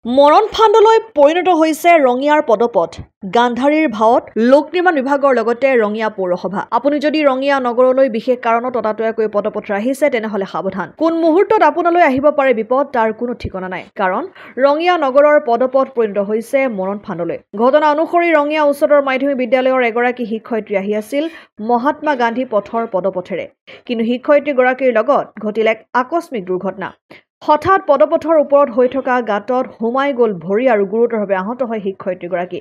মৰণ ফাণ্ডলৈ পৰিণত হৈছে ৰঙিয়াৰ পদপথ গান্ধাৰীৰ ভাৱত লোক নিৰ্মাণ বিভাগৰ লগতে ৰঙিয়া পৌৰসভা আপুনি যদি ৰঙিয়া নগৰলৈ বিশেষ কাৰণত ততাতৈয়াকৈ পদপথ ৰাখিছে তেনেহলে সাৱধান কোন মুহূৰ্তত আপোনালৈ আহিব পাৰে বিপদ তাৰ কোনো ঠিকনা নাই কাৰণ ৰঙিয়া নগৰৰ পদপথ পৰিণত হৈছে মৰণ ফাণ্ডলৈ ঘটনা অনুসৰি ৰঙিয়া উচ্চতৰ মাধ্যমিক বিদ্যালয়ৰ এগৰাকী শিক্ষয়িত্ৰী আহি আছিল মহাত্মা গান্ধী পথৰ পদপথেৰে কিন্তু শিক্ষয়িত্ৰী গৰাকীৰ লগত ঘটিল এক আকস্মিক দুৰ্ঘটনা হঠাৎ পদপথৰ ওপৰত হৈ থকা গাঁতত হুমাই গল ভৰি আৰু গুৰুতৰভাৱে আহত হয় শিক্ষয়িত্ৰীগৰাকী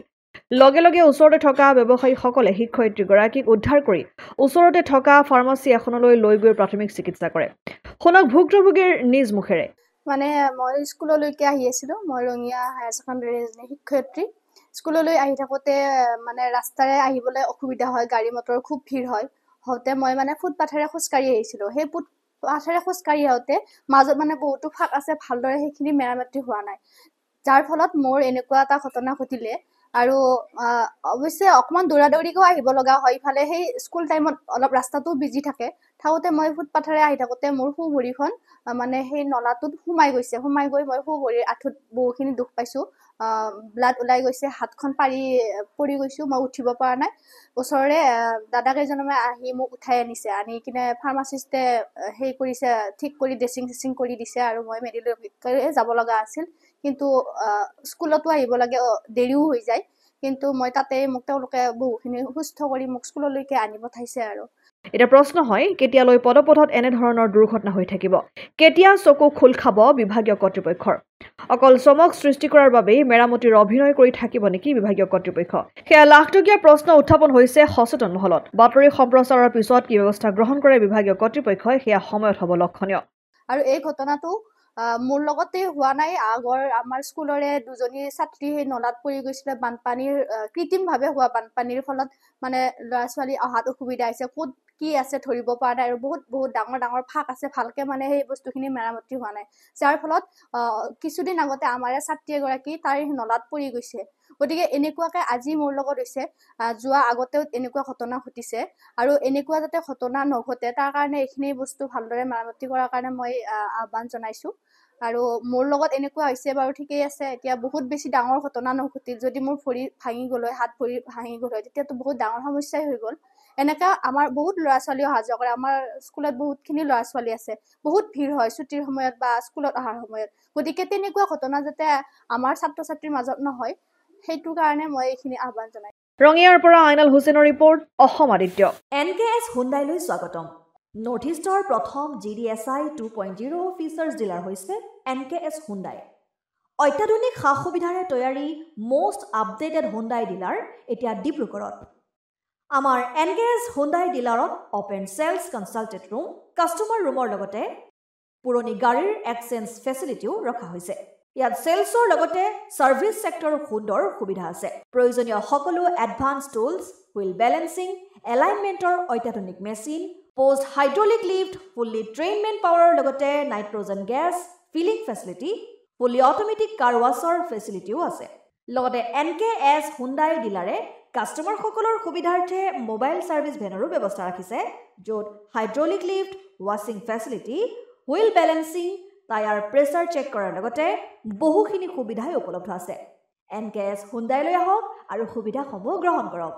লগে লগে ওচৰতে থকা ব্যৱসায়ীসকলে শিক্ষয়িত্ৰীগৰাকীক উদ্ধাৰ কৰি ওচৰতে থকা ফাৰ্মাচী এখনলৈ লৈ গৈ প্ৰাথমিক চিকিৎসা কৰে শুনক ভুক্তভোগীৰ নিজ মুখেৰে মানে মই স্কুললৈকে আহি আছিলো মই ৰঙিয়া হায়াৰ ছেকেণ্ডাৰী শিক্ষয়িত্ৰী স্কুললৈ আহি থাকোতে মানে ৰাস্তাৰে আহিবলৈ অসুবিধা হয় গাড়ী মটৰ খুব ভিৰ হয় হওঁতে মই মানে ফুটপাথেৰে খোজকাঢ়ি আহিছিলো সেই পাথেৰে খোজকাঢ়ি আহোঁতে মাজত মানে বহুতো ফাঁক আছে ভালদৰে সেইখিনি মেৰামতি হোৱা নাই যাৰ ফলত মোৰ এনেকুৱা এটা ঘটনা ঘটিলে আৰু অৱশ্যে অকমান দৌৰাদৌৰিকেও আহিব লগা হয় ইফালে সেই স্কুল টাইমত অলপ ৰাস্তাটো বিজি থাকোতে মই ফুটপাথেৰে আহি থাকোতে মোৰ সু ভৰিখন মানে সেই নলাটোত সোমাই গৈ মই সু ভৰিৰ আঁঠুত বহুখিনি দুখ পাইছো ব্লাড ওলাই গৈছে হাতখন পৰি গৈছো মই উঠিব পৰা নাই ওচৰৰে দাদা কেইজনমান আহি মোক উঠাই আনি কিনে ফাৰ্মাচিষ্টে সেই কৰিছে ঠিক কৰি ড্ৰেছিং কৰি দিছে আৰু মই মেডিকেললৈ যাব লগা আছিল কিন্তু স্কুলতো আহিব লাগে দেৰিও হৈ যায় কিন্তু মই তাতে মোক তেওঁলোকে বহুখিনি সুস্থ কৰি মোক স্কুললৈকে আনি পঠাইছে আৰু এটা প্ৰশ্ন হয় কেতিয়ালৈ পদপথত এনে ধৰণৰ দুৰ্ঘটনা হৈ থাকিব কেতিয়া চকু খোল খাব বিভাগীয় কৰ্তৃপক্ষৰ অকল চমক সৃষ্টি কৰাৰ বাবেই মেৰামতিৰ অভিনয় কৰি থাকিব নেকি বিভাগীয় কৰ্তৃপক্ষ সেয়া লাখটকীয়া প্ৰশ্ন উত্থাপন হৈছে সচেতন মহলত বাতৰি সম্প্ৰচাৰৰ পিছত কি ব্যৱস্থা গ্ৰহণ কৰে বিভাগীয় কৰ্তৃপক্ষই সেয়া সময়ত হ'ব লক্ষণীয় আৰু এই ঘটনাটো মোৰ লগতে হোৱা নাই আগৰ আমাৰ স্কুলৰে দুজনী ছাত্ৰী সেই নলাত পৰি গৈছিলে বানপানীৰ কৃত্ৰিমভাৱে হোৱা বানপানীৰ ফলত মানে ল'ৰা ছোৱালী অহাত অসুবিধা হৈছে ক'ত কি আছে ধৰিব পৰা নাই আৰু বহুত ডাঙৰ ফাঁক আছে ভালকে মানে সেই বস্তুখিনি মেৰামতি হোৱা নাই যাৰ ফলত কিছুদিন আগতে আমাৰে ছাত্ৰী এগৰাকী তাই নলাত পৰি গৈছে গতিকে এনেকুৱাকে আজি মোৰ লগত হৈছে যোৱা আগতেও এনেকুৱা ঘটনা ঘটিছে আৰু এনেকুৱা যাতে ঘটনা নঘটে তাৰ কাৰণে এইখিনি বস্তু ভালদৰে মেৰামতি কৰাৰ কাৰণে মই আহ্বান জনাইছো আৰু মোৰ লগত এনেকুৱা হৈছে বাৰু ঠিকেই আছে এতিয়া বহুত বেছি ডাঙৰ ঘটনা নঘটিল যদি মোৰ ভৰি ভাঙি গ'ল হয় হাত ভৰি ভাঙি গ'ল হয় তেতিয়াতো বহুত ডাঙৰ সমস্যাই হৈ গ'ল এনেকা আমাৰ বহুত ল'ৰা ছোৱালী অহা যোৱা কৰে আমাৰ স্কুলত বহুতখিনি ল'ৰা ছোৱালী আছে বহুত ভিৰ হয় ছুটিৰ সময়ত বা স্কুলত অহাৰ সময়ত গতিকে তেনেকুৱা ঘটনা যাতে আমাৰ ছাত্ৰ ছাত্ৰীৰ মাজত নহয় সেইটো কাৰণে মই এইখিনি আহ্বান জনাই ৰঙিয়াৰ পৰা আইনাল হুছেইনৰ ৰিপৰ্ট অসম আদিত্য NKS হুণ্ডাইলৈ স্বাগতম নৰ্থ ইষ্টৰ প্ৰথম GDSI 2.0 ফিচাৰ্ছ ডিলাৰ হৈছে NKS হুণ্ডাই অত্যাধুনিক সা সুবিধাৰে তৈয়াৰী most updated হুণ্ডাই ডিলাৰ এতিয়া ডিব্ৰুগড়ত আমাৰ NKS হুণ্ডাই ডিলাৰত open sales consultant room customer ৰুমৰ লগতে পুৰণি গাড়ীৰ এক্সচেঞ্জ ফেচিলিটিও ৰখা হৈছে ইয়াত সেলছৰ লগতে সাৰ্ভিস সেক্টৰৰ সুন্দৰ সুবিধা আছে প্ৰয়োজনীয় সকলো এডভান্স টুলছ হুইল বেলেন্সিং এলাইনমেন্টৰ অত্যাধুনিক machine post hydraulic lift fully ট্ৰেইনমেন পাৱাৰৰ লগতে nitrogen gas filling facility fully automatic car ৱাছৰ ফেচিলিটিও আছে লগতে NKS হুণ্ডাই ডিলাৰে কাস্টমাৰ সকলৰ সুবিধাৰ্থে মোবাইল সাৰ্ভিস ভেনৰো ব্যৱস্থা ৰাখিছে য'ত হাইড্ৰলিক লিফ্ট ৱাছিং facility wheel balancing tyre pressure check কৰাৰ লগতে বহুখিনি সুবিধাই উপলব্ধ আছে NKS হুণ্ডাইলৈ আহক আৰু সুবিধাসমূহ গ্ৰহণ কৰক